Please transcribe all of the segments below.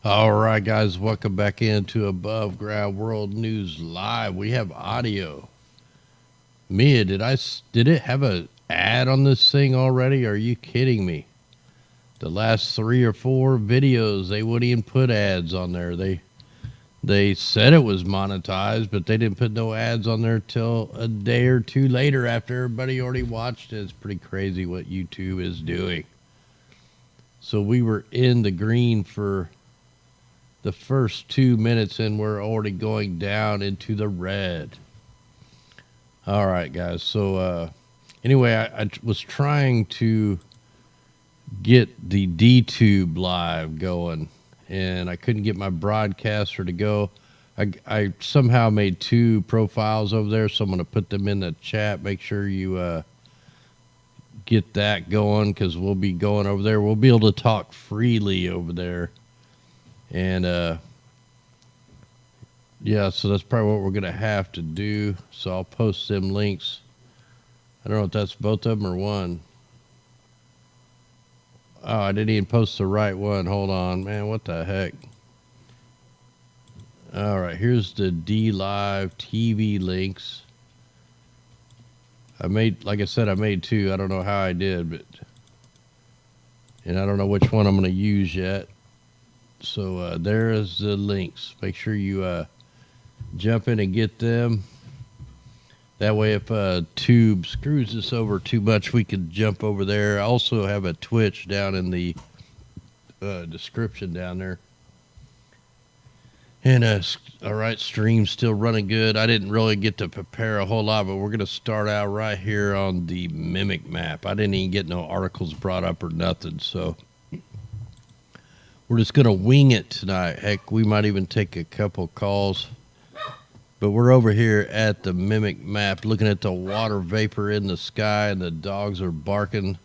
All right, guys, welcome back into Above Ground World News Live. We have audio. Mia, did it have a ad on this thing already? Are you kidding me? The last 3 or 4 videos, they wouldn't even put ads on there. They said it was monetized, but they didn't put no ads on there till a day or two later after everybody already watched it. It's pretty crazy what YouTube is doing. So we were in the green for the first 2 minutes and we're already going down into the red. All right, guys. So anyway, I was trying to get the DTube live going and I couldn't get my broadcaster to go. I somehow made 2 profiles over there, so I'm going to put them in the chat. Make sure you get that going because we'll be going over there. We'll be able to talk freely over there. And yeah, so that's probably what we're going to have to do. So I'll post them links. I don't know if that's both of them or one. Oh, I didn't even post the right one. Hold on, man. What the heck? All right, here's the D Live TV links. Like I said, I made 2. I don't know how I did, and I don't know which one I'm going to use yet. So there's the links. Make sure you jump in and get them. That way, if Tube screws us over too much, we can jump over there. I also have a Twitch down in the description down there. And all right, stream's still running good. I didn't really get to prepare a whole lot, but we're going to start out right here on the Mimic map. I didn't even get no articles brought up or nothing, so we're just going to wing it tonight. Heck, we might even take a couple calls. But we're over here at the Mimic map looking at the water vapor in the sky and the dogs are barking.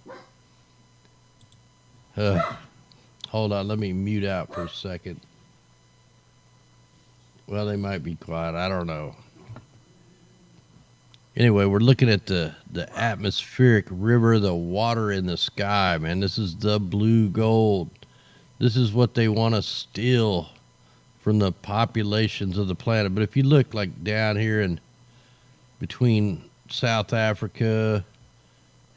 Hold on, let me mute out for a second. Well, they might be quiet. I don't know. Anyway, we're looking at the atmospheric river, the water in the sky, man. This is the blue gold. This is what they want to steal from the populations of the planet. But if you look like down here in between South Africa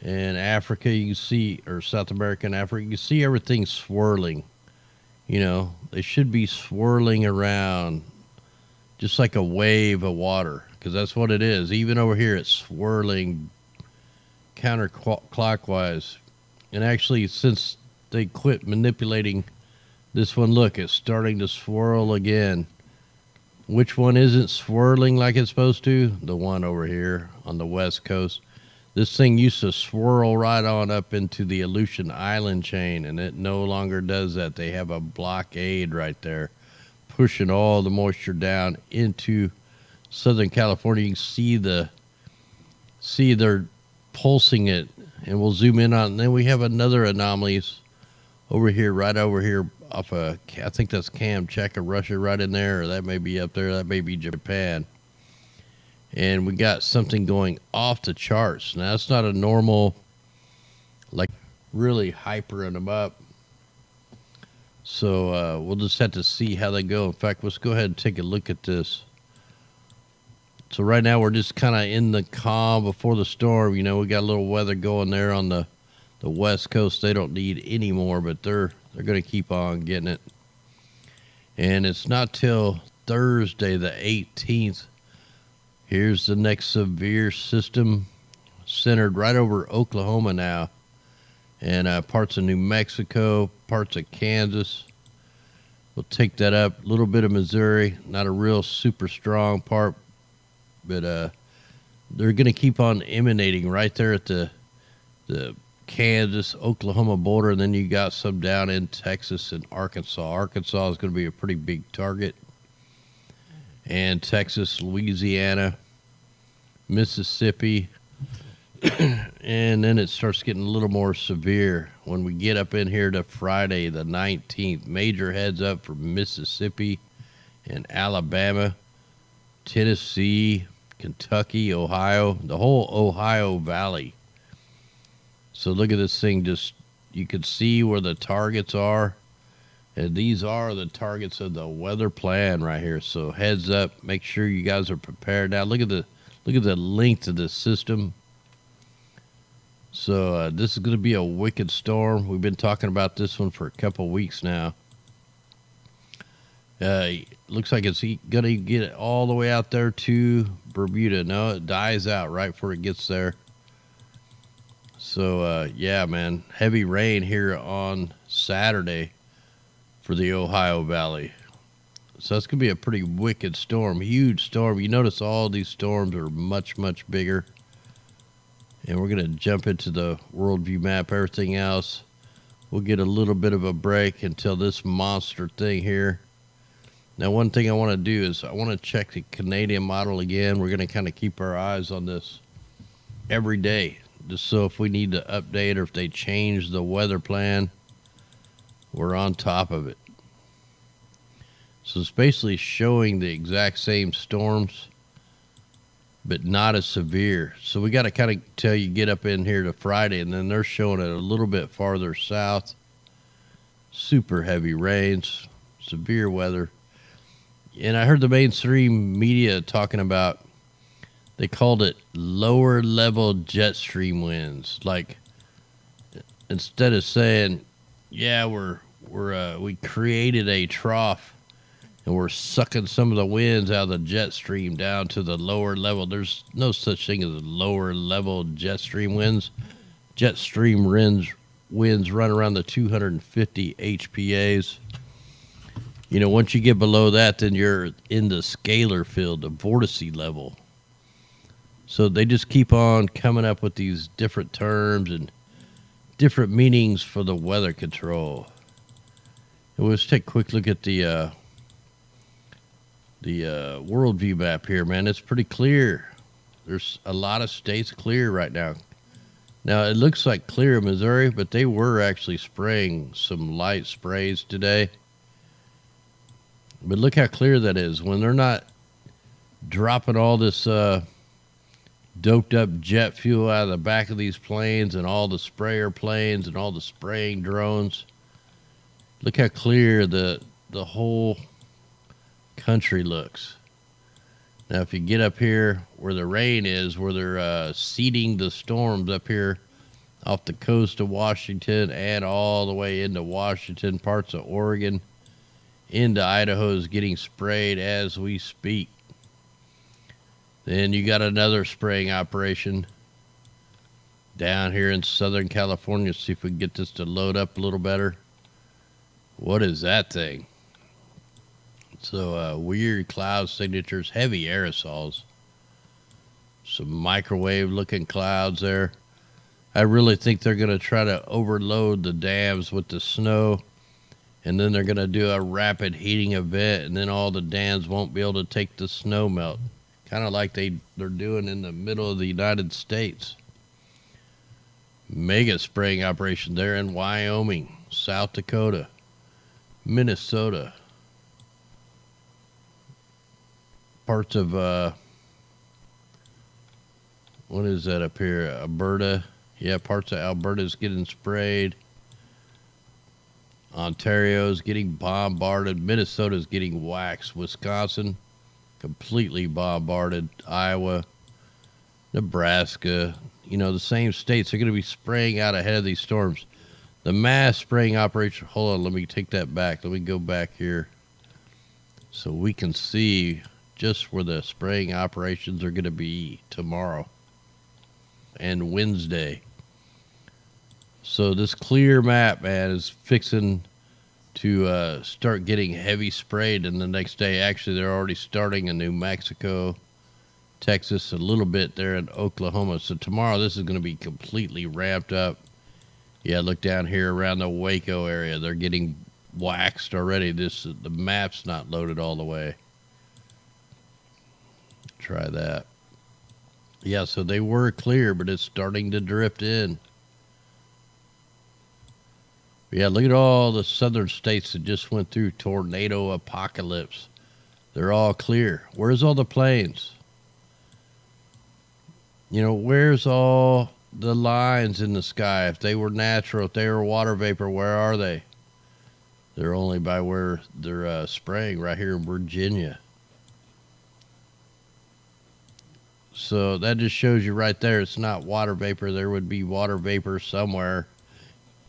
and Africa, you can see, or South America and Africa, you can see everything swirling. You know, they should be swirling around just like a wave of water, because that's what it is. Even over here, it's swirling counterclockwise. And actually, since they quit manipulating this one, look, it's starting to swirl again. Which one isn't swirling like it's supposed to? The one over here on the west coast. This thing used to swirl right on up into the Aleutian Island chain, and it no longer does that. They have a blockade right there, pushing all the moisture down into Southern California. You can see they're pulsing it, and we'll zoom in on it. And then we have another anomalies over here, right over here off of, I think that's Kamchatka, Russia, right in there, or that may be up there, that may be Japan. And we got something going off the charts. Now, it's not a normal, like, really hypering them up. So we'll just have to see how they go. In fact, let's go ahead and take a look at this. So right now we're just kind of in the calm before the storm. You know, we got a little weather going there on the west coast. They don't need any more, but they're going to keep on getting it. And it's not till Thursday the 18th. Here's the next severe system centered right over Oklahoma now, and parts of New Mexico, parts of Kansas. We'll take that up. A little bit of Missouri, not a real super strong part, but they're going to keep on emanating right there at the Kansas-Oklahoma border, and then you got some down in Texas and Arkansas. Arkansas is going to be a pretty big target. And Texas, Louisiana, Mississippi, and then it starts getting a little more severe when we get up in here to Friday the 19th. Major heads up for Mississippi and Alabama, Tennessee, Kentucky, Ohio, the whole Ohio Valley. So look at this thing. Just, you can see where the targets are. And these are the targets of the weather plan right here. So heads up, make sure you guys are prepared. Now look at the length of this system. So this is going to be a wicked storm. We've been talking about this one for a couple weeks now. Looks like it's going to get all the way out there to Bermuda. No, it dies out right before it gets there. So, yeah, man, heavy rain here on Saturday for the Ohio Valley. So that's going to be a pretty wicked storm, huge storm. You notice all these storms are much, much bigger. And we're going to jump into the worldview map, everything else. We'll get a little bit of a break until this monster thing here. Now, one thing I want to do is I want to check the Canadian model again. We're going to kind of keep our eyes on this every day, just so if we need to update or if they change the weather plan, we're on top of it. So it's basically showing the exact same storms, but not as severe. So we got to kind of tell you get up in here to Friday, and then they're showing it a little bit farther south. Super heavy rains, severe weather. And I heard the mainstream media talking about, they called it lower level jet stream winds. Like, instead of saying, yeah, we created a trough and we're sucking some of the winds out of the jet stream down to the lower level. There's no such thing as lower level jet stream winds. Jet stream winds run around the 250 HPAs. You know, once you get below that, then you're in the scalar field, the vortice level. So they just keep on coming up with these different terms and different meanings for the weather control. And let's take a quick look at the worldview map here, man. It's pretty clear. There's a lot of states clear right now. Now, it looks like clear in Missouri, but they were actually spraying some light sprays today. But look how clear that is. When they're not dropping all this doped up jet fuel out of the back of these planes and all the sprayer planes and all the spraying drones. Look how clear the whole country looks. Now, if you get up here where the rain is, where they're seeding the storms up here off the coast of Washington and all the way into Washington, parts of Oregon, into Idaho is getting sprayed as we speak. Then you got another spraying operation down here in Southern California. See if we can get this to load up a little better. What is that thing? So weird cloud signatures, heavy aerosols. Some microwave looking clouds there. I really think they're going to try to overload the dams with the snow. And then they're going to do a rapid heating event, and then all the dams won't be able to take the snow melt. Kind of like they're doing in the middle of the United States. Mega spraying operation there in Wyoming, South Dakota, Minnesota. Parts of, what is that up here? Alberta. Yeah, parts of Alberta's getting sprayed. Ontario's getting bombarded. Minnesota's getting waxed. Wisconsin, completely bombarded. Iowa, Nebraska, you know, the same states are going to be spraying out ahead of these storms. The mass spraying operation, hold on, let me take that back. Let me go back here so we can see just where the spraying operations are going to be tomorrow and Wednesday. So this clear map, man, is fixing to start getting heavy sprayed, and the next day, actually, they're already starting in New Mexico, Texas, a little bit there in Oklahoma. So tomorrow, this is going to be completely ramped up. Yeah, look down here around the Waco area. They're getting waxed already. The map's not loaded all the way. Try that. Yeah, so they were clear, but it's starting to drift in. Yeah, look at all the southern states that just went through tornado apocalypse. They're all clear. Where's all the planes? You know, where's all the lines in the sky? If they were natural, if they were water vapor, where are they? They're only by where they're spraying right here in Virginia. So that just shows you right there it's not water vapor. There would be water vapor somewhere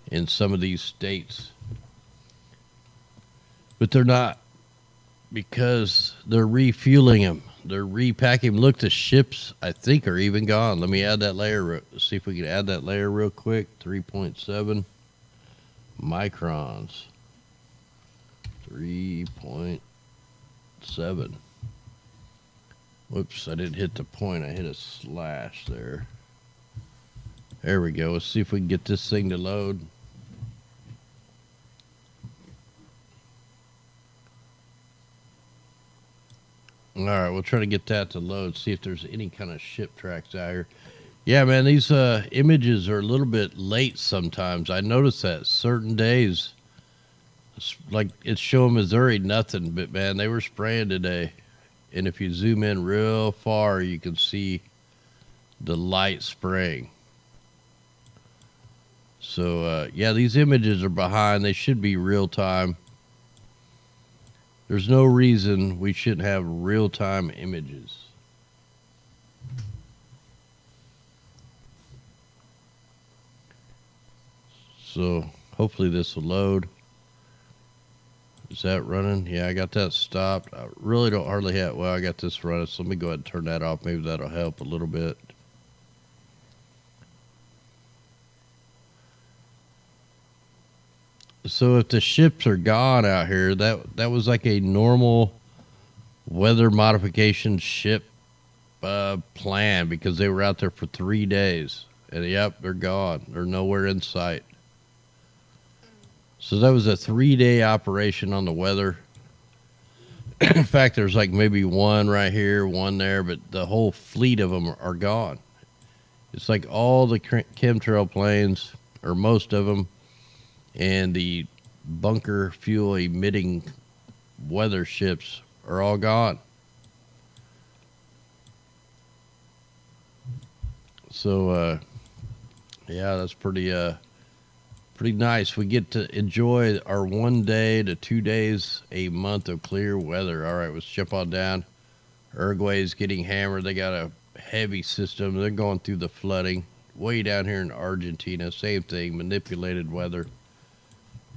in some of these states. But they're not, because they're refueling them. They're repacking them. Look, the ships, I think, are even gone. Let me add that layer. See if we can add that layer real quick. 3.7 microns. 3.7. Whoops, I didn't hit the point. I hit a slash there. There we go. Let's see if we can get this thing to load. All right, we'll try to get that to load, see if there's any kind of ship tracks out here. Yeah, man, these images are a little bit late sometimes. I notice that certain days, like it's showing Missouri nothing, but man, they were spraying today. And if you zoom in real far, you can see the light spraying. So, yeah, these images are behind. They should be real time. There's no reason we shouldn't have real-time images. So hopefully this will load. Is that running? Yeah, I got that stopped. I really don't hardly have, well, I got this running, so let me go ahead and turn that off. Maybe that'll help a little bit. So if the ships are gone out here, that was like a normal weather modification ship plan, because they were out there for 3 days. And yep, they're gone. They're nowhere in sight. So that was a 3-day operation on the weather. In fact, there's like maybe one right here, one there, but the whole fleet of them are gone. It's like all the chemtrail planes, or most of them, and the bunker fuel emitting weather ships are all gone. So, yeah, that's pretty nice. We get to enjoy our 1 day to 2 days a month of clear weather. All right, let's jump on down. Uruguay's getting hammered. They got a heavy system. They're going through the flooding. Way down here in Argentina, same thing, manipulated weather.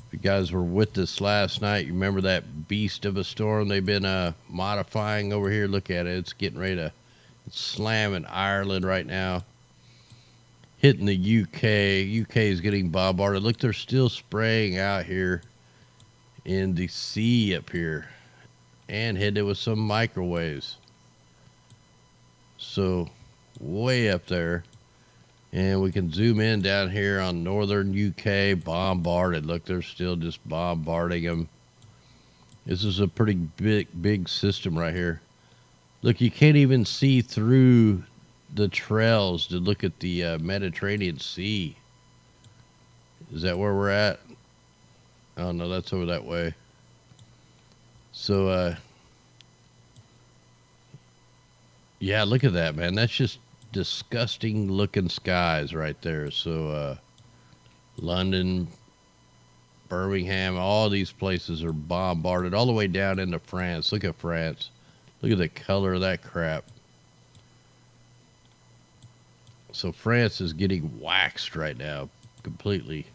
If you guys were with us last night, you remember that beast of a storm they've been modifying over here? Look at it. It's getting ready to slam in Ireland right now. Hitting the UK. UK is getting bombarded. Look, they're still spraying out here in the sea up here. And hitting it with some microwaves. So, way up there. And we can zoom in down here on northern UK, bombarded. Look, they're still just bombarding them. This is a pretty big system right here. Look, you can't even see through the trails to look at the Mediterranean Sea. Is that where we're at? Oh, no, that's over that way. So, yeah, look at that, man. That's just disgusting looking skies right there. So London, Birmingham, all these places are bombarded all the way down into France. Look at France. Look at the color of that crap. So France is getting waxed right now completely.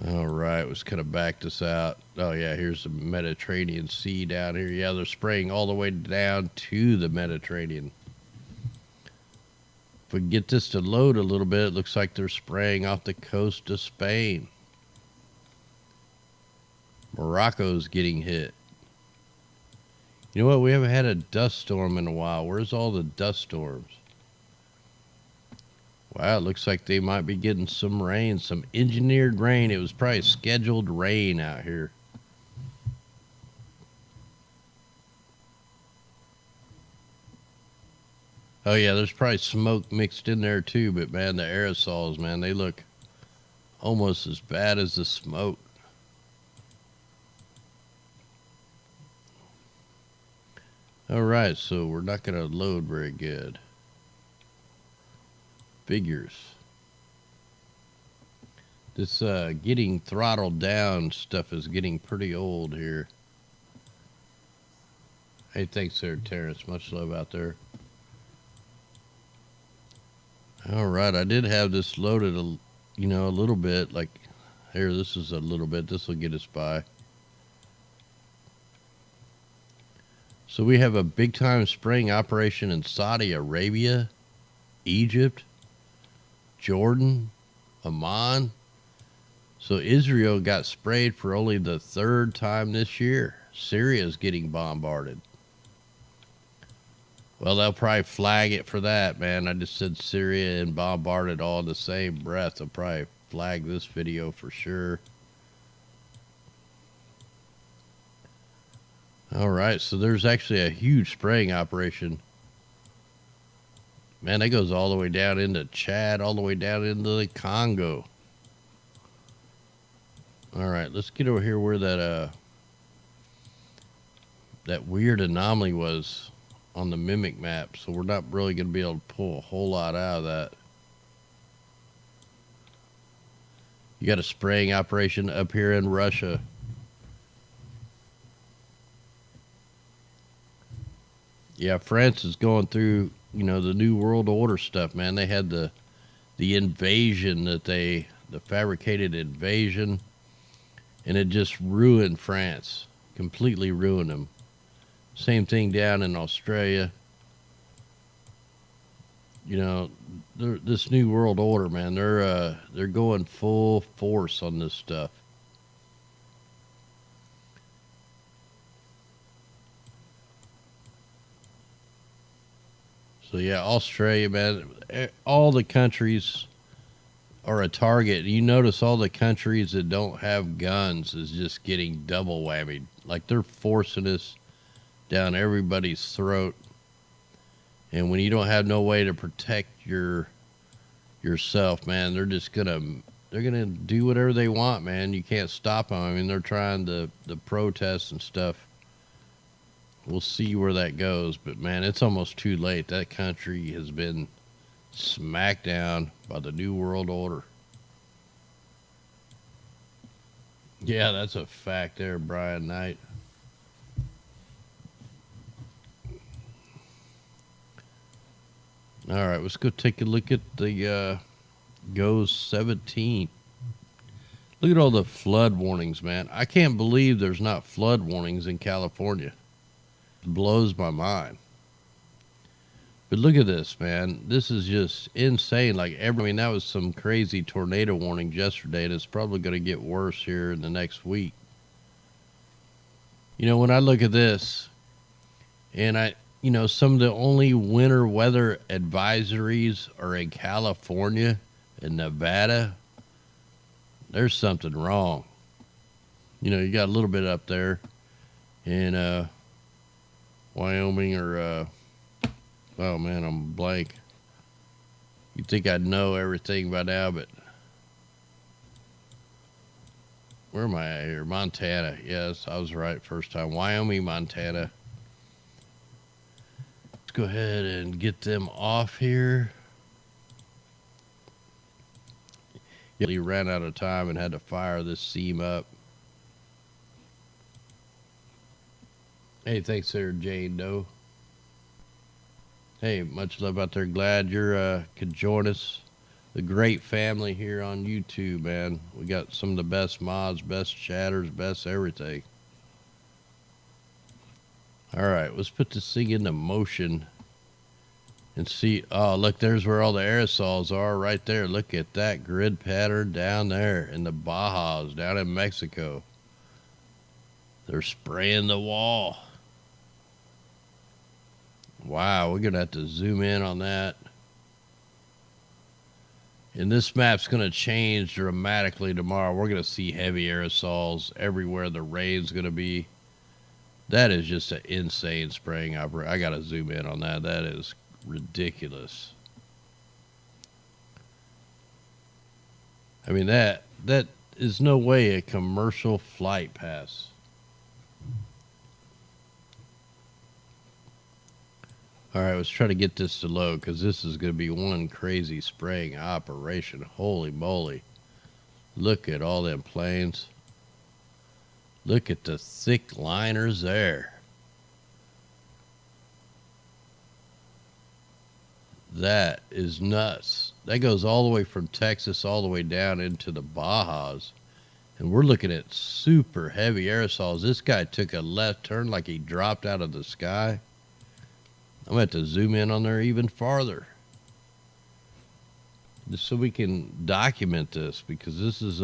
All right, let's kind of back this out. Oh, yeah, here's the Mediterranean Sea down here. Yeah, they're spraying all the way down to the Mediterranean. If we get this to load a little bit, it looks like they're spraying off the coast of Spain. Morocco's getting hit. You know what? We haven't had a dust storm in a while. Where's all the dust storms? Wow, it looks like they might be getting some rain, some engineered rain. It was probably scheduled rain out here. Oh, yeah, there's probably smoke mixed in there too, but man, the aerosols, man, they look almost as bad as the smoke. All right, so we're not going to load very good. Figures. This getting throttled down stuff is getting pretty old here. Hey, thanks there, Terrence. Much love out there. All right, I did have this loaded, a little bit. Like, here, this is a little bit. This will get us by. So we have a big-time spraying operation in Saudi Arabia, Egypt, Jordan, Oman. So Israel got sprayed for only the third time this year. Syria is getting bombarded. Well, they'll probably flag it for that, man. I just said Syria and bombarded all in the same breath. They'll probably flag this video for sure. All right, so there's actually a huge spraying operation. Man, that goes all the way down into Chad, all the way down into the Congo. All right, let's get over here where that weird anomaly was on the mimic map. So we're not really going to be able to pull a whole lot out of that. You got a spraying operation up here in Russia. Yeah, France is going through, the New World Order stuff, man. They had the invasion the fabricated invasion, and it just ruined France, completely ruined them. Same thing down in Australia. This New World Order, man, they're going full force on this stuff. So yeah, Australia, man, all the countries are a target. You notice all the countries that don't have guns is just getting double whammied. Like they're forcing us down everybody's throat. And when you don't have no way to protect yourself, man, they're gonna do whatever they want, man. You can't stop them. I mean, they're trying the protests and stuff. We'll see where that goes, but man, it's almost too late. That country has been smacked down by the New World Order. Yeah, that's a fact there, Brian Knight. All right, let's go take a look at the GOES 17. Look at all the flood warnings, man. I can't believe there's not flood warnings in California. It blows my mind. But look at this, man. This is just insane. That was some crazy tornado warnings yesterday, and it's probably going to get worse here in the next week. When I look at this, and some of the only winter weather advisories are in California and Nevada, there's something wrong. You got a little bit up there in Wyoming or oh man, I'm blank. You'd think I'd know everything by now, but where am I at here? Montana. Yes, I was right first time. Wyoming, Montana. Let's go ahead and get them off here. He ran out of time and had to fire this seam up. Hey, thanks there, Jane Doe. Hey, much love out there. Glad you could join us. The great family here on YouTube, man. We got some of the best mods, best chatters, best everything. All right, let's put this thing into motion and see. Oh, look, there's where all the aerosols are right there. Look at that grid pattern down there in the Bajas, down in Mexico. They're spraying the wall. Wow, we're going to have to zoom in on that. And this map's going to change dramatically tomorrow. We're going to see heavy aerosols everywhere the rain's going to be. That is just an insane spraying operation. I got to zoom in on that. That is ridiculous. I mean, that is no way a commercial flight pass. All right, let's try to get this to load because this is going to be one crazy spraying operation. Holy moly. Look at all them planes. Look at the thick liners there. That is nuts. That goes all the way from Texas all the way down into the Bajas. And we're looking at super heavy aerosols. This guy took a left turn like he dropped out of the sky. I'm going to have to zoom in on there even farther, just so we can document this, because this is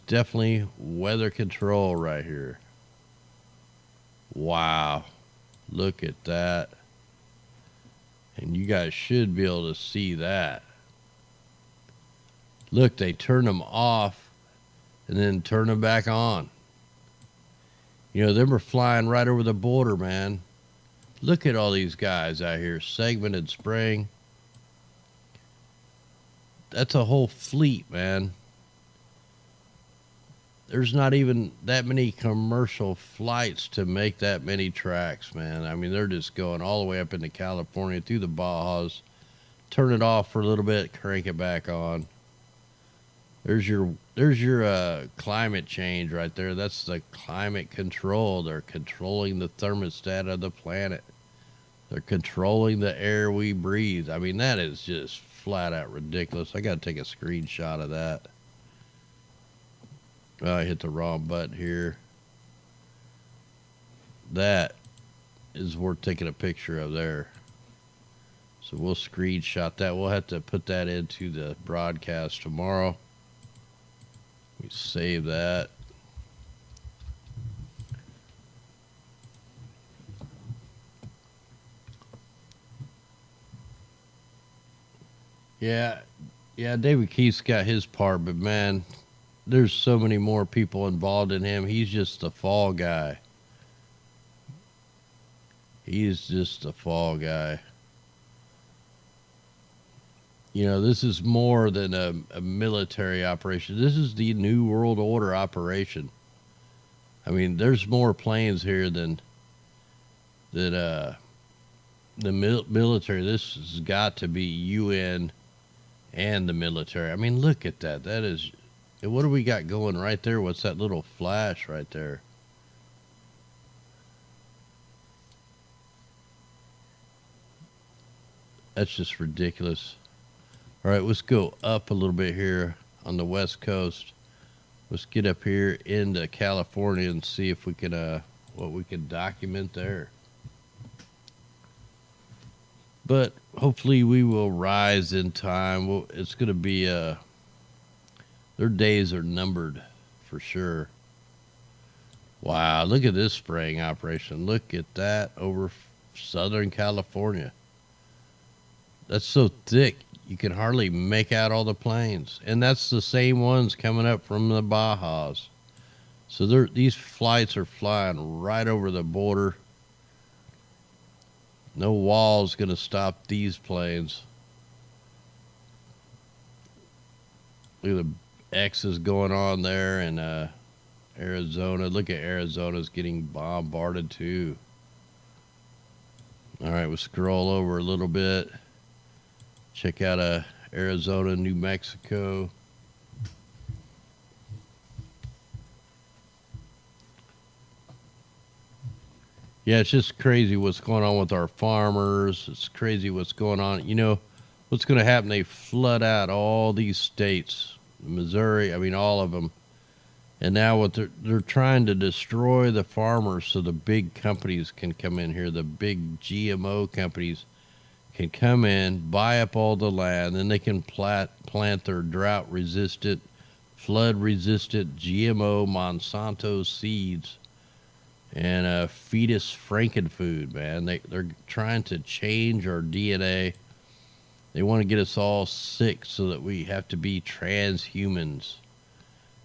definitely weather control right here. Wow. Look at that. And you guys should be able to see that. Look, they turn them off and then turn them back on. You know, them are flying right over the border, man. Look at all these guys out here, segmented spraying. That's a whole fleet, man. There's not even that many commercial flights to make that many tracks, man. I mean, they're just going all the way up into California through the Bajas. Turn it off for a little bit, crank it back on. There's your climate change right there. That's the climate control. They're controlling the thermostat of the planet. They're controlling the air we breathe. I mean, that is just flat out ridiculous. I got to take a screenshot of that. Oh, I hit the wrong button here. That is worth taking a picture of there. So we'll screenshot that. We'll have to put that into the broadcast tomorrow. We save that. Yeah, David Keith's got his part, but man, there's so many more people involved in him. He's just the fall guy. He's just the fall guy. You know, this is more than a military operation. This is the New World Order operation. I mean, there's more planes here than the military. This has got to be UN and the military. I mean, look at that. That is, what do we got going right there? What's that little flash right there? That's just ridiculous. All right, let's go up a little bit here on the West Coast. Let's get up here into California and see if we can, what we can document there. But hopefully we will rise in time. Well, it's going to be, their days are numbered for sure. Wow, look at this spraying operation. Look at that over Southern California. That's so thick, you can hardly make out all the planes. And that's the same ones coming up from the Bajas. So these flights are flying right over the border. No wall's going to stop these planes. Look at the X's going on there in Arizona. Look at Arizona's getting bombarded too. All right, we'll scroll over a little bit. Check out Arizona, New Mexico. Yeah, it's just crazy what's going on with our farmers. It's crazy what's going on. You know, what's going to happen? They flood out all these states, Missouri, I mean, all of them. And now what they're trying to destroy the farmers so the big companies can come in here. The big GMO companies can come in, buy up all the land, then they can plant their drought-resistant, flood-resistant GMO Monsanto seeds and feed us frankenfood, man. They're trying to change our DNA. They want to get us all sick so that we have to be transhumans.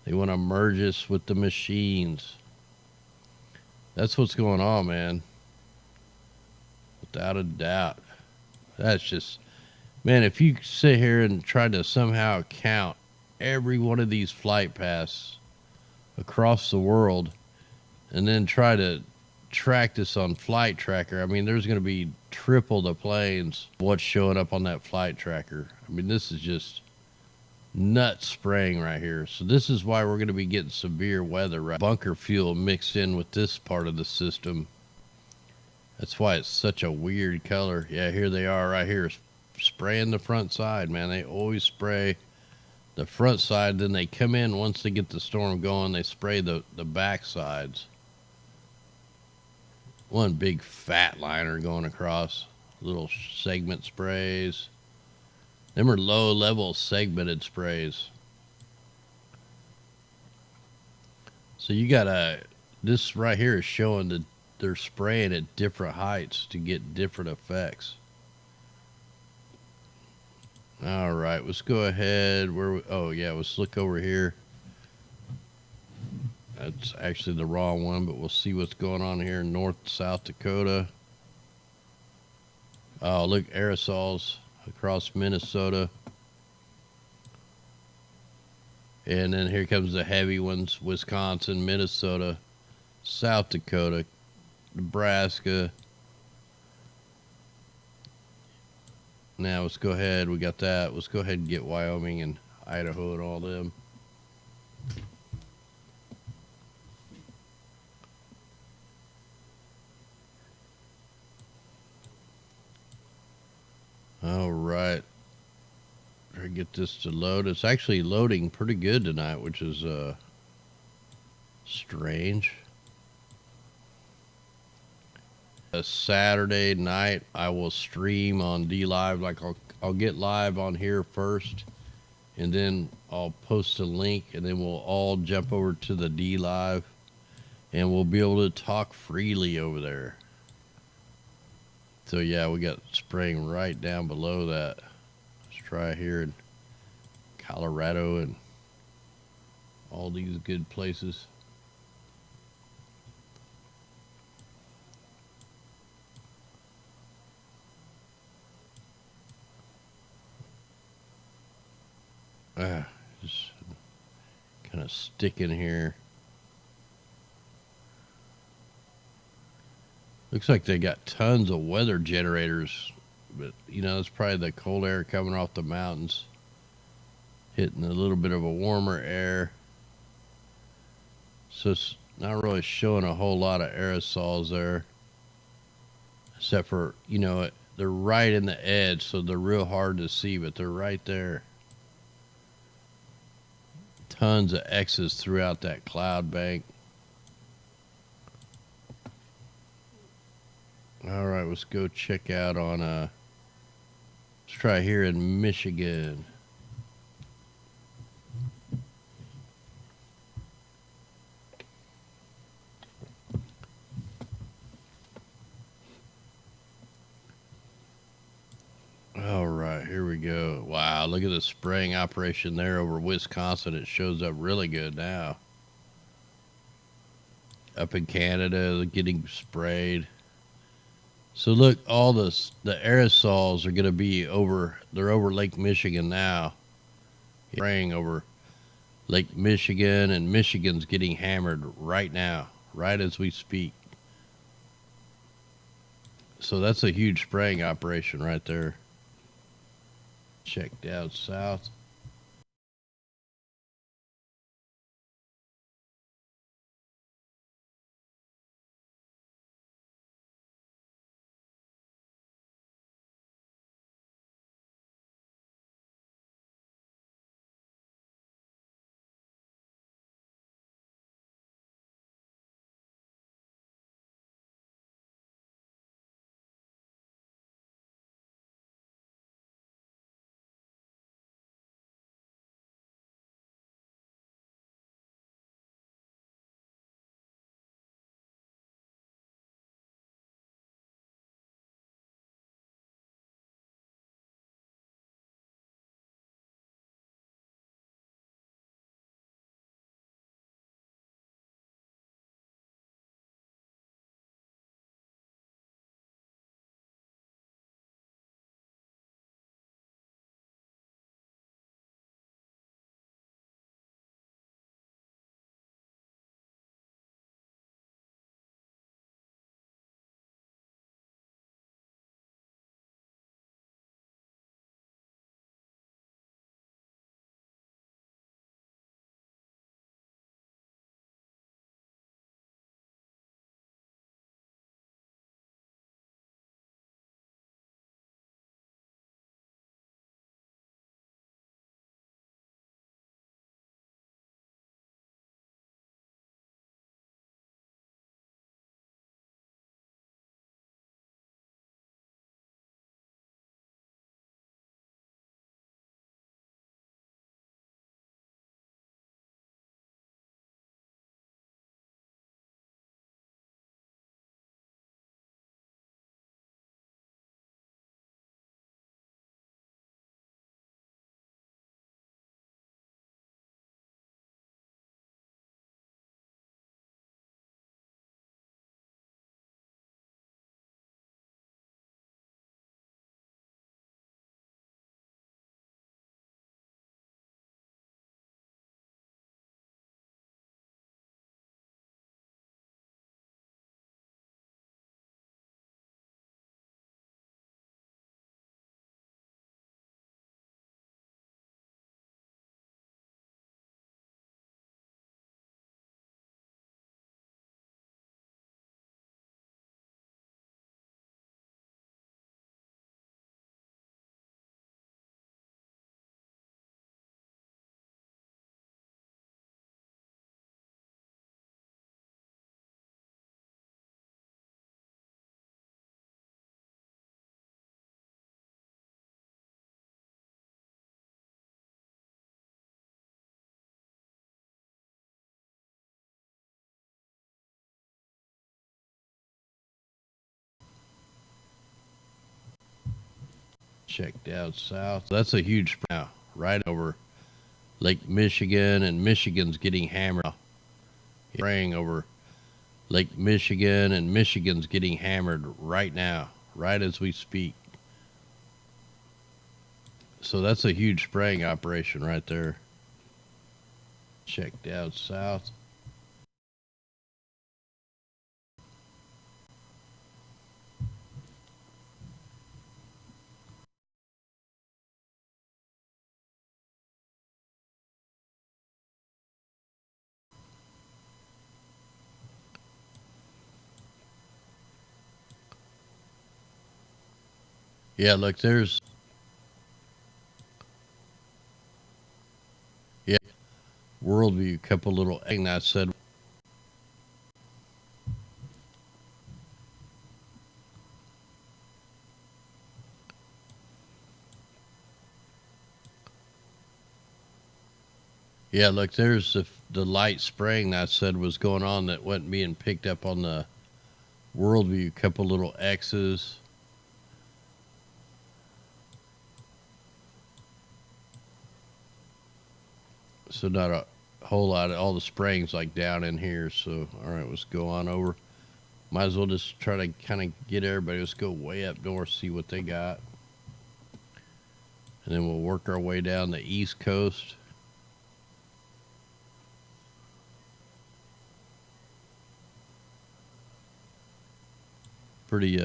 They want to merge us with the machines. That's what's going on, man. Without a doubt. That's just, man, if you sit here and try to somehow count every one of these flight paths across the world and then try to track this on Flight Tracker, I mean, there's going to be triple the planes what's showing up on that Flight Tracker. I mean, this is just nut spraying right here. So this is why we're going to be getting severe weather, right? Bunker fuel mixed in with this part of the system. That's why it's such a weird color. Yeah, here they are right here, spraying the front side, man. They always spray the front side, then they come in once they get the storm going, they spray the back sides. One big fat liner going across, little segment sprays. Them are low level segmented sprays. So you got this right here is showing that they're spraying at different heights to get different effects. All right, let's go ahead. Oh yeah, let's look over here. That's actually the wrong one, but we'll see what's going on here in North South Dakota. Oh, look, aerosols across Minnesota. And then here comes the heavy ones: Wisconsin, Minnesota, South Dakota, Nebraska. Now let's go ahead. We got that. Let's go ahead and get Wyoming and Idaho and all them. All right. Try to get this to load. It's actually loading pretty good tonight, which is strange. A Saturday night, I will stream on D Live. Like I'll get live on here first, and then I'll post a link, and then we'll all jump over to the D Live, and we'll be able to talk freely over there. So yeah, we got spraying right down below that. Let's try here in Colorado and all these good places. Just kind of sticking here. Looks like they got tons of weather generators, but you know, it's probably the cold air coming off the mountains, hitting a little bit of a warmer air. So it's not really showing a whole lot of aerosols there, except for, you know, they're right in the edge, so they're real hard to see, but they're right there. Tons of X's throughout that cloud bank. All right, let's go check out on let's try here in Michigan. All right, here we go. Wow, look at the spraying operation there over Wisconsin. It shows up really good now. Up in Canada, they're getting sprayed. So look, all the aerosols are going to be over. They're over Lake Michigan now. Spraying over Lake Michigan, and Michigan's getting hammered right now, right as we speak. So that's a huge spraying operation right there. Check down south. Check down south. That's a huge now, right over Lake Michigan, and Michigan's getting hammered. Spraying over Lake Michigan, and Michigan's getting hammered right now, right as we speak. So that's a huge spraying operation right there. Check down south. Yeah, look, there's worldview, couple little thing I said. Yeah, look, there's the light spraying that I said was going on that wasn't being picked up on the worldview, couple little X's. So not a whole lot of all the spraying's like down in here. So all right, let's go on over. Might as well just try to kind of get everybody. Let's go way up north, see what they got, and then we'll work our way down the east coast. Pretty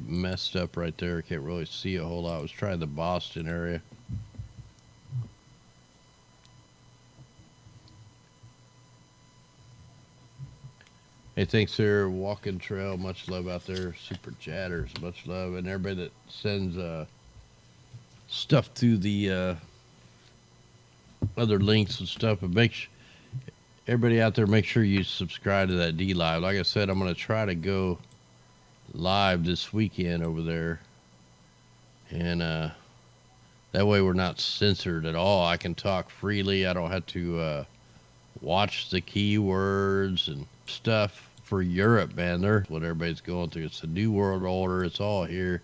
messed up right there. Can't really see a whole lot. I was trying the Boston area. Hey, thanks there, Walking Trail. Much love out there. Super Chatters, much love. And everybody that sends stuff through the other links and stuff. But everybody out there, make sure you subscribe to that D Live. Like I said, I'm going to try to go live this weekend over there. And that way we're not censored at all. I can talk freely. I don't have to watch the keywords and stuff for Europe, man. They're what everybody's going through. It's a new world order. It's all here.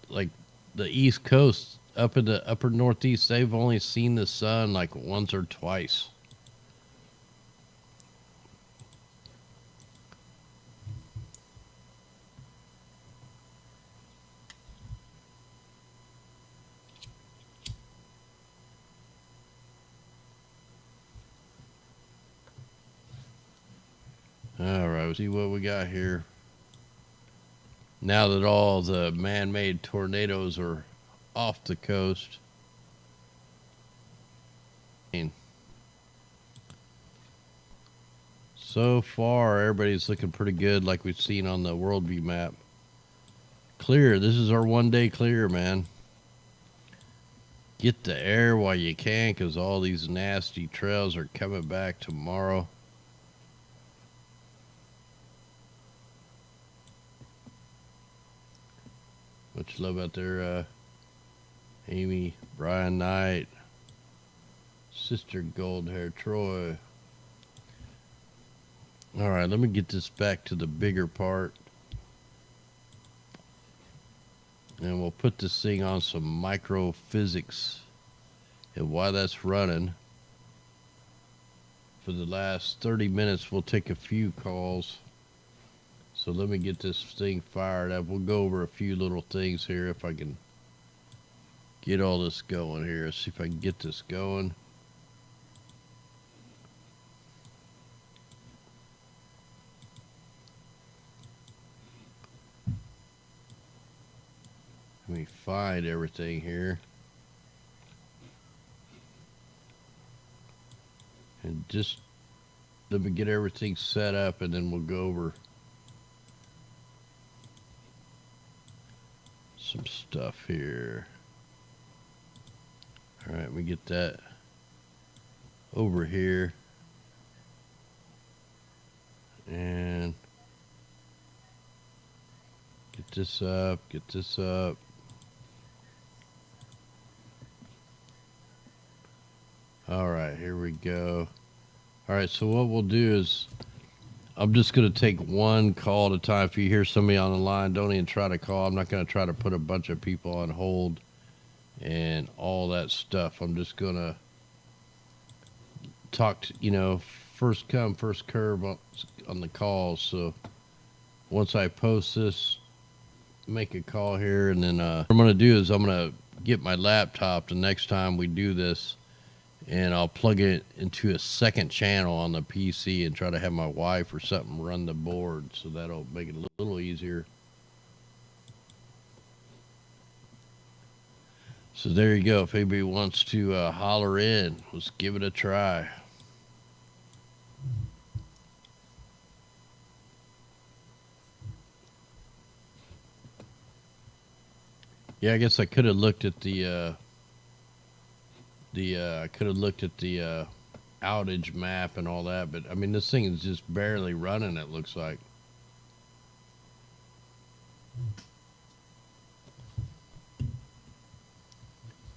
Like the East Coast, up in the upper Northeast, they've only seen the sun like once or twice. All right, let's see what we got here. Now that all the man-made tornadoes are off the coast. So far, everybody's looking pretty good, like we've seen on the worldview map. Clear. This is our 1 day clear, man. Get the air while you can, because all these nasty trails are coming back tomorrow. Much love out there, Amy, Brian Knight, Sister Gold Hair Troy. All right, let me get this back to the bigger part. And we'll put this thing on some microphysics and why that's running. For the last 30 minutes, we'll take a few calls. So let me get this thing fired up. We'll go over a few little things here if I can get all this going here. Let's see if I can get this going. Let me find everything here. And just let me get everything set up, and then we'll go over some stuff here. All right, we get that over here. And get this up, get this up. All right, here we go. All right, so what we'll do is I'm just going to take one call at a time. If you hear somebody on the line, don't even try to call. I'm not going to try to put a bunch of people on hold and all that stuff. I'm just going to talk to, first come, first curve on the calls. So once I post this, make a call here, and then what I'm going to do is I'm going to get my laptop the next time we do this, and I'll plug it into a second channel on the PC and try to have my wife or something run the board, so that'll make it a little easier. So there you go. If anybody wants to holler in, let's give it a try. Yeah, I guess I could have looked at the outage map and all that, but I mean, this thing is just barely running, it looks like.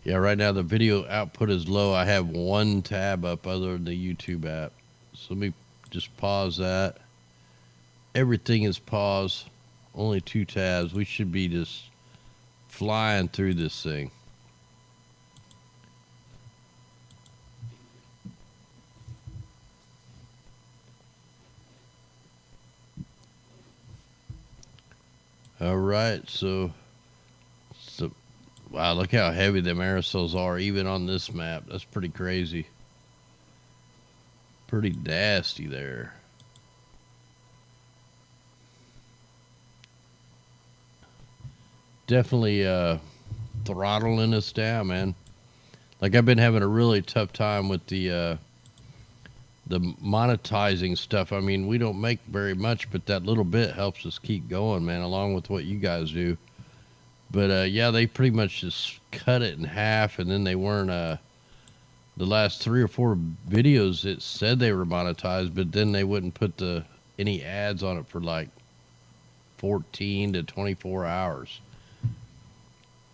Yeah, right now the video output is low. I have one tab up other than the YouTube app. So let me just pause that. Everything is paused. Only 2 tabs. We should be just flying through this thing. All right, so wow, look how heavy the aerosols are, even on this map. That's pretty crazy. Pretty nasty there. Definitely throttling us down, man. Like, I've been having a really tough time with the monetizing stuff. I mean, we don't make very much, but that little bit helps us keep going, man, along with what you guys do. But yeah, they pretty much just cut it in half, and then they weren't the last 3 or 4 videos it said they were monetized, but then they wouldn't put any ads on it for like 14 to 24 hours.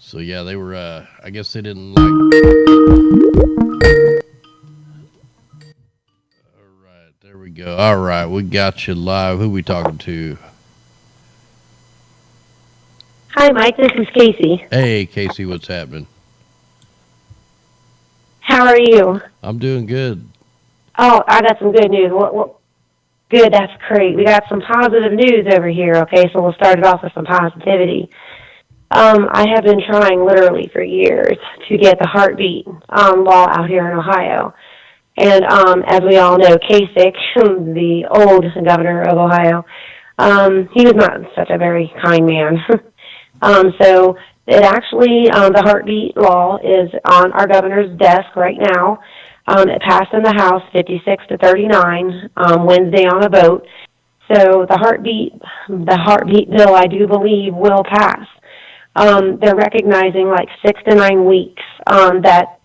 So yeah, they were I guess they didn't like. All right, there we go. All right, we got you live. Who we talking to? Hi, Mike. This is Casey. Hey, Casey, what's happening? How are you? I'm doing good. Oh, I got some good news. Good, that's great. We got some positive news over here, okay? So we'll start it off with some positivity. I have been trying literally for years to get the heartbeat law out here in Ohio. And as we all know, Kasich, the old governor of Ohio, he was not such a very kind man. So it actually, the heartbeat law is on our governor's desk right now. It passed in the House 56-39 Wednesday on a vote. So the heartbeat bill, I do believe, will pass. They're recognizing like 6 to 9 weeks that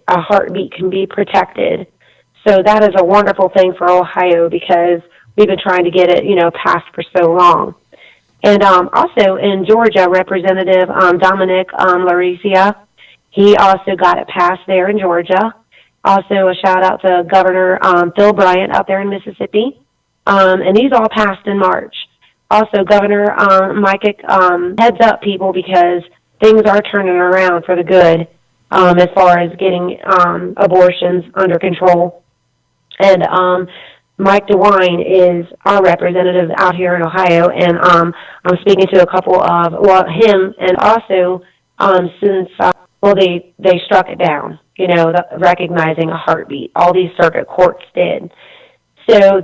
a heartbeat can be protected. So that is a wonderful thing for Ohio because we've been trying to get it, passed for so long. And also in Georgia, Representative Dominic Lauricia, he also got it passed there in Georgia. Also a shout out to Governor Phil Bryant out there in Mississippi. And these all passed in March. Also, Governor Mike, heads up, people, because things are turning around for the good as far as getting abortions under control. And Mike DeWine is our representative out here in Ohio, and I'm speaking to a couple of, him, and also since, they struck it down, recognizing a heartbeat. All these circuit courts did. So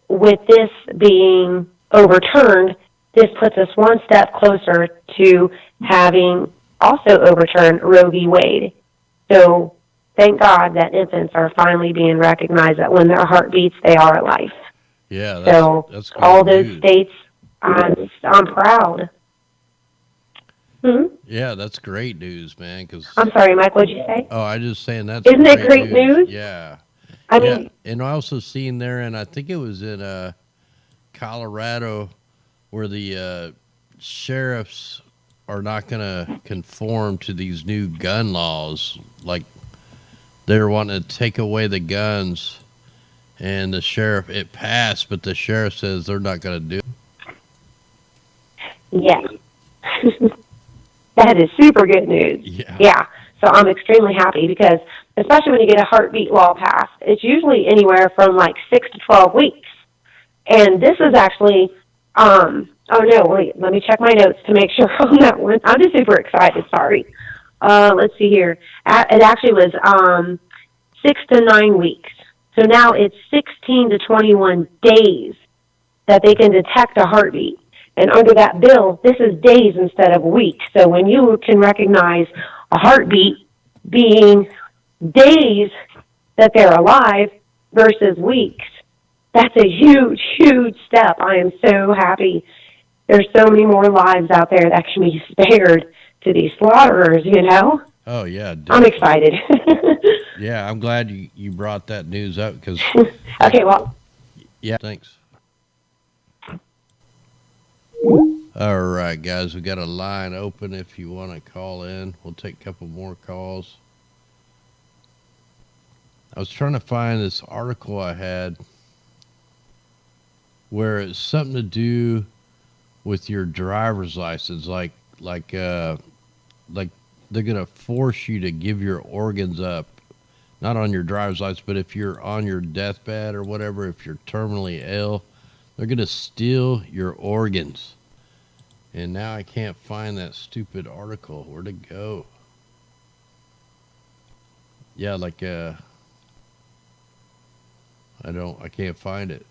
with this being overturned, this puts us one step closer to having also overturned Roe v. Wade. So thank God that infants are finally being recognized that when their heart beats, they are alive. Yeah, that's all those news. States, I'm proud. Yeah, that's great news, man. I'm sorry, Mike, what'd you say? Oh, I just saying that's Isn't it great news? Yeah. I mean, and I also seen there, and I think it was in Colorado, where the sheriffs are not going to conform to these new gun laws. Like, they're wanting to take away the guns And the sheriff, it passed, but the sheriff says they're not going to do it. Yes. That is super good news. Yeah. So I'm extremely happy because, especially when you get a heartbeat law passed, it's usually anywhere from like 6 to 12 weeks. And this is actually, oh no, wait, let me check my notes to make sure on that one. I'm just super excited, sorry. Let's see here. It actually was 6 to 9 weeks. So now it's 16 to 21 days that they can detect a heartbeat. And under that bill, this is days instead of weeks. So when you can recognize a heartbeat being days that they're alive versus weeks, that's a huge, huge step. I am so happy. There's so many more lives out there that can be spared to these slaughterers, you know? Oh, yeah. Definitely. I'm excited. Yeah, I'm glad you brought that news up because... Okay, well... Yeah, thanks. All right, guys, we got a line open if you want to call in. We'll take a couple more calls. I was trying to find this article I had where it's something to do with your driver's license, like they're gonna force you to give your organs up, not on your driver's license, but if you're on your deathbed or whatever, if you're terminally ill, they're gonna steal your organs. And now I can't find that stupid article. Where'd it go? Yeah, I can't find it.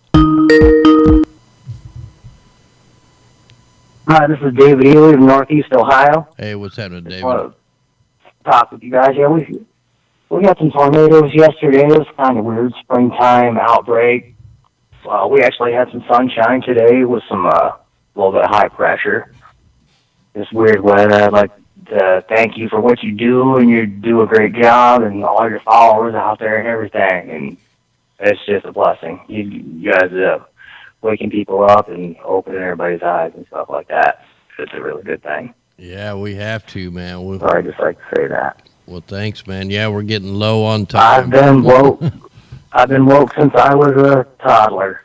Hi, this is David Ely of Northeast Ohio. Hey, what's happening, David? I want to talk with you guys. Yeah, we got some tornadoes yesterday. It was kind of weird. Springtime outbreak. We actually had some sunshine today with some little bit of high pressure. This weird weather. I'd like to thank you for what you do, and you do a great job, and all your followers out there and everything. And it's just a blessing. You guys waking people up and opening everybody's eyes and stuff like that. It's a really good thing. Yeah, we have to, man. So I just like to say that. Well, thanks, man. Yeah, we're getting low on time. I've been woke. I've been woke since I was a toddler.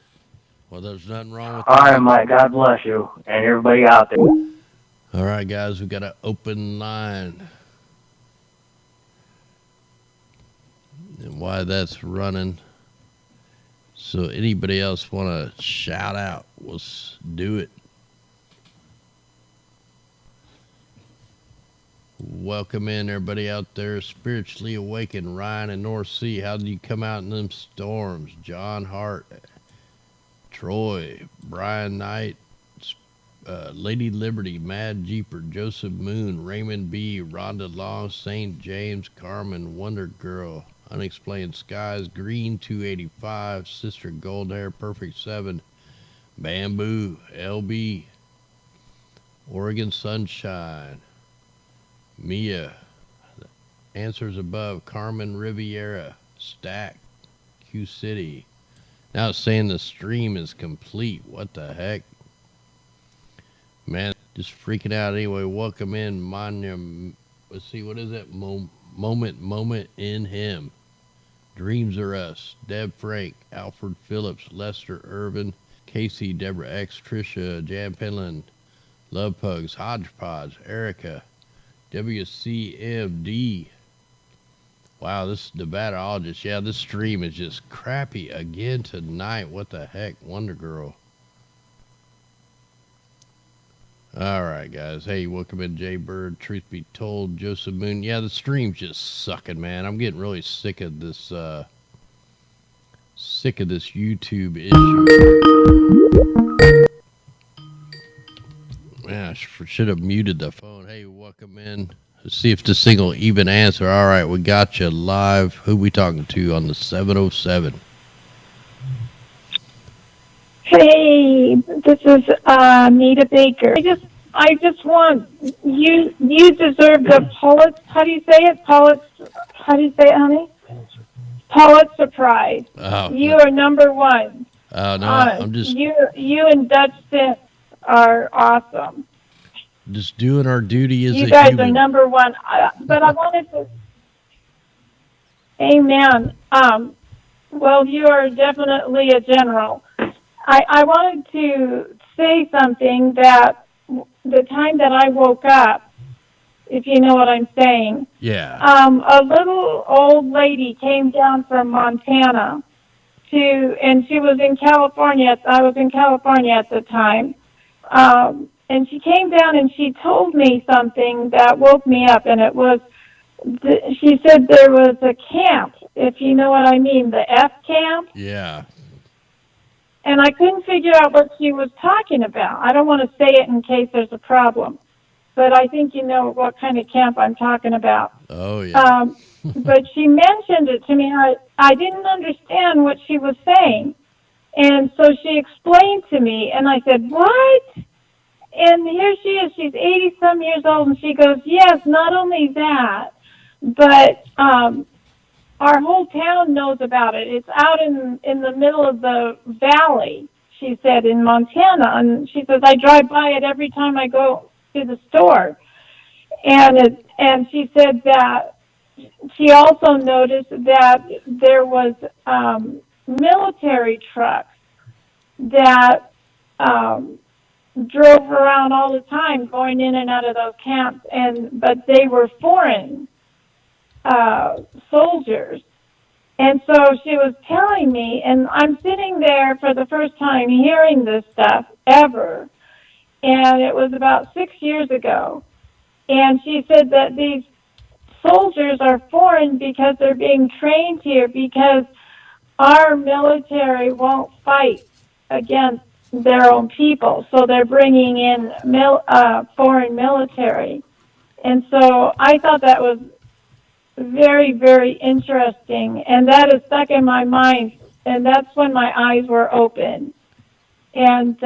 Well, there's nothing wrong with All that. right, Mike. God bless you and everybody out there. All right, guys, we got an open line. And while that's running, so anybody else want to shout out, let's do it. Welcome in, everybody out there, spiritually awakened. Ryan and North Sea, how did you come out in them storms? John Hart, Troy, Brian Knight, Lady Liberty, Mad Jeeper, Joseph Moon, Raymond B, Rhonda Long, St. James, Carmen, Wonder Girl, Unexplained Skies, Green 285, Sister Gold Hair, Perfect 7, Bamboo, LB, Oregon Sunshine, Mia, Answers Above, Carmen Riviera, Stack, Q City. Now it's saying the stream is complete. What the heck? Man, just freaking out anyway. Welcome in, let's see, what is it? Moment in Him. Dreams Are Us. Deb Frank, Alfred Phillips, Lester Irvin, Casey, Deborah X, Trisha, Jan Penland, Love Pugs, Hodgepodge, Erica, WCMD. Wow, this is Nevadaologist. Yeah, this stream is just crappy again tonight. What the heck? Wonder Girl. All right, guys. Hey, welcome in, Jay Bird. Truth be told, Joseph Moon. Yeah, the stream's just sucking, man. I'm getting really sick of this YouTube issue. Man, I should have muted the phone. Hey, welcome in. Let's see if this thing will even answer. All right, we got you live. Who we talking to on the 707? Hey, this is Nita Baker. I just want you deserve the Pulitzer. How do you say it? How do you say it, honey? Pulitzer Prize. Oh, you are number one. Oh no, I'm just you and Dutch Sims are awesome. Just doing our duty as a human. You guys are number one. But I wanted to. Amen. Well, you are definitely a general. I wanted to say something that the time that I woke up, if you know what I'm saying, Yeah. a little old lady came down from Montana and she was in California. I was in California at the time. And she came down and she told me something that woke me up, and it was, she said there was a camp, if you know what I mean, the F camp. Yeah. And I couldn't figure out what she was talking about. I don't want to say it in case there's a problem, but I think you know what kind of camp I'm talking about. Oh, yeah. But she mentioned it to me. I didn't understand what she was saying. And so she explained to me, and I said, what? And here she is. She's 80-some years old, and she goes, yes, not only that, but our whole town knows about it. It's out in the middle of the valley, she said, in Montana. And she says, I drive by it every time I go to the store. And she said that she also noticed that there was military trucks that drove around all the time going in and out of those camps, but they were foreign soldiers. And so she was telling me, and I'm sitting there for the first time hearing this stuff ever, and it was about 6 years ago. And she said that these soldiers are foreign because they're being trained here because our military won't fight against their own people, so they're bringing in foreign military. And so I thought that was very, very interesting, and that is stuck in my mind, and that's when my eyes were open. And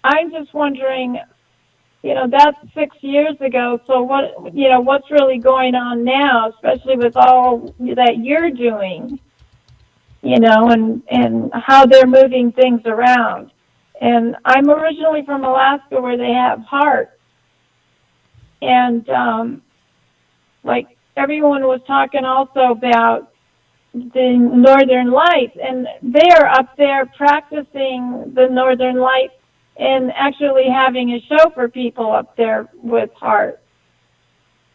I'm just wondering, that's 6 years ago, so what's really going on now, especially with all that you're doing, and how they're moving things around. And I'm originally from Alaska, where they have Hart, and like everyone was talking also about the Northern Lights, and they're up there practicing the Northern Lights and actually having a show for people up there with Hart.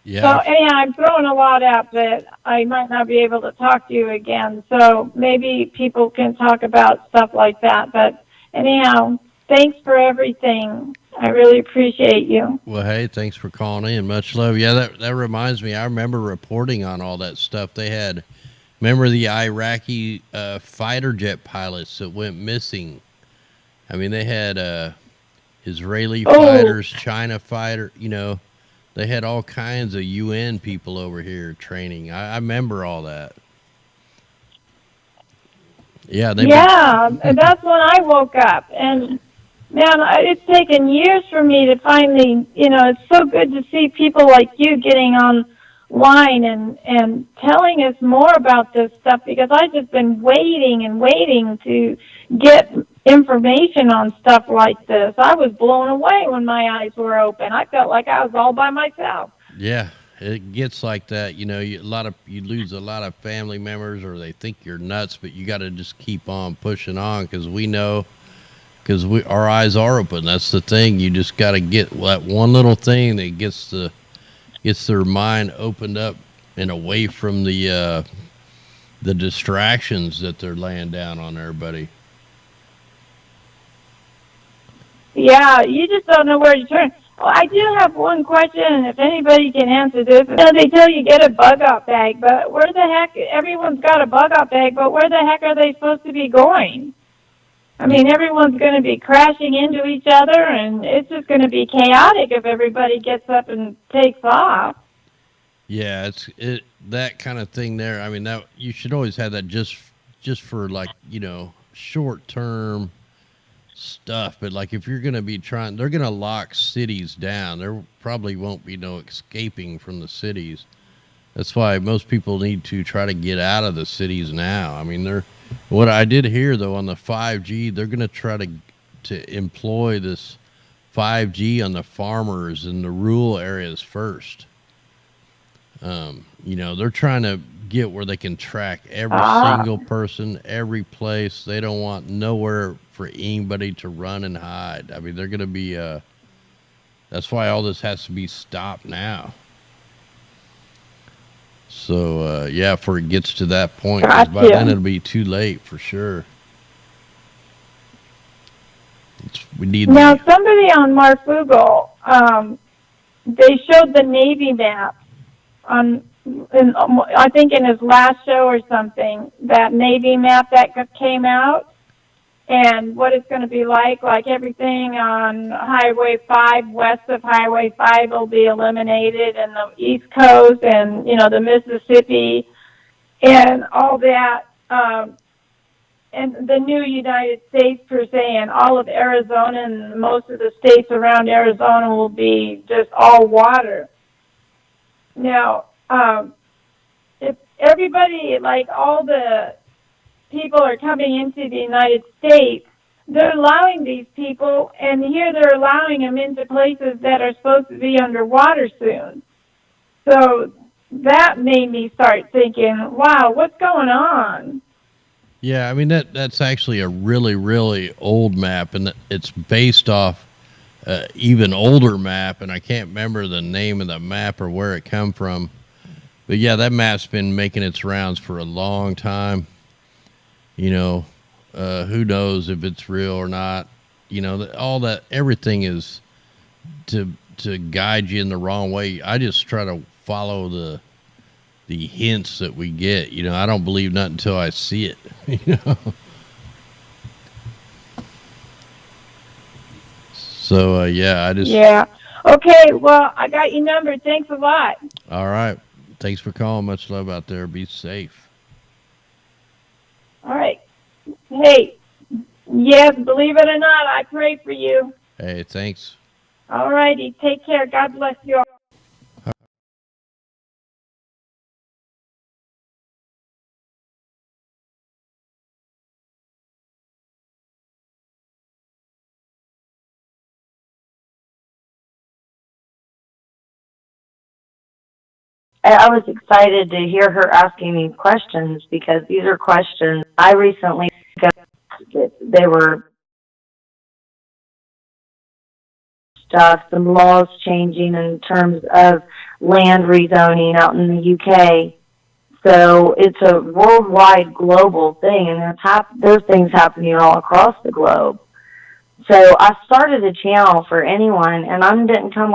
Yeah. So anyhow, I'm throwing a lot out that I might not be able to talk to you again. So maybe people can talk about stuff like that. But anyhow, thanks for everything. I really appreciate you. Well, hey, thanks for calling in. Much love. Yeah, that reminds me. I remember reporting on all that stuff. Remember the Iraqi fighter jet pilots that went missing? I mean, they had Israeli fighters, China fighter, they had all kinds of UN people over here training. I remember all that. Yeah. And that's when I woke up. And man, it's taken years for me to finally, it's so good to see people like you getting online and telling us more about this stuff, because I've just been waiting and waiting to get information on stuff like this. I was blown away when my eyes were open. I felt like I was all by myself. Yeah, it gets like that. You lose a lot of family members, or they think you're nuts, but you got to just keep on pushing on, because our eyes are open. That's the thing. You just got to get that one little thing that gets their mind opened up and away from the distractions that they're laying down on everybody. Yeah, you just don't know where to turn. Well, I do have one question, and if anybody can answer this. They tell you get a bug-out bag, but where the heck, everyone's got a bug-out bag, but where the heck are they supposed to be going? I mean, everyone's going to be crashing into each other, and it's just going to be chaotic if everybody gets up and takes off. Yeah, that kind of thing there. I mean, that you should always have that just for short-term stuff. But like if you're going to be they're going to lock cities down. There probably won't be no escaping from the cities. That's why most people need to try to get out of the cities now. I mean, what I did hear though on the 5G, they're going to try to employ this 5G on the farmers in the rural areas first. They're trying to get where they can track every single person, every place. They don't want nowhere for anybody to run and hide. I mean, they're going to be. That's why all this has to be stopped now. So yeah, before it gets to that point, 'cause by then it'll be too late for sure. We need now somebody on Marfugal. They showed the Navy map I think in his last show or something, that Navy map that came out, and what it's going to be like everything on Highway 5, west of Highway 5 will be eliminated, and the East Coast and, the Mississippi and all that, and the new United States per se, and all of Arizona and most of the states around Arizona will be just all water. Now, if everybody, all the people are coming into the United States, they're allowing these people, and here they're allowing them into places that are supposed to be underwater soon. So that made me start thinking, wow, what's going on? Yeah, I mean, that's actually a really, really old map, and it's based off even older map, and I can't remember the name of the map or where it come from. But yeah, that map's been making its rounds for a long time. Who knows if it's real or not? All that, everything is to guide you in the wrong way. I just try to follow the hints that we get. I don't believe nothing until I see it. So yeah, Yeah. Okay. Well, I got your number. Thanks a lot. All right. Thanks for calling. Much love out there. Be safe. All right. Hey, yes, believe it or not, I pray for you. Hey, thanks. All righty. Take care. God bless you all. I was excited to hear her asking me questions because these are questions I recently got. They were stuff, some laws changing in terms of land rezoning out in the UK. So it's a worldwide global thing, and there's things happening all across the globe. So I started a channel for anyone, and I didn't come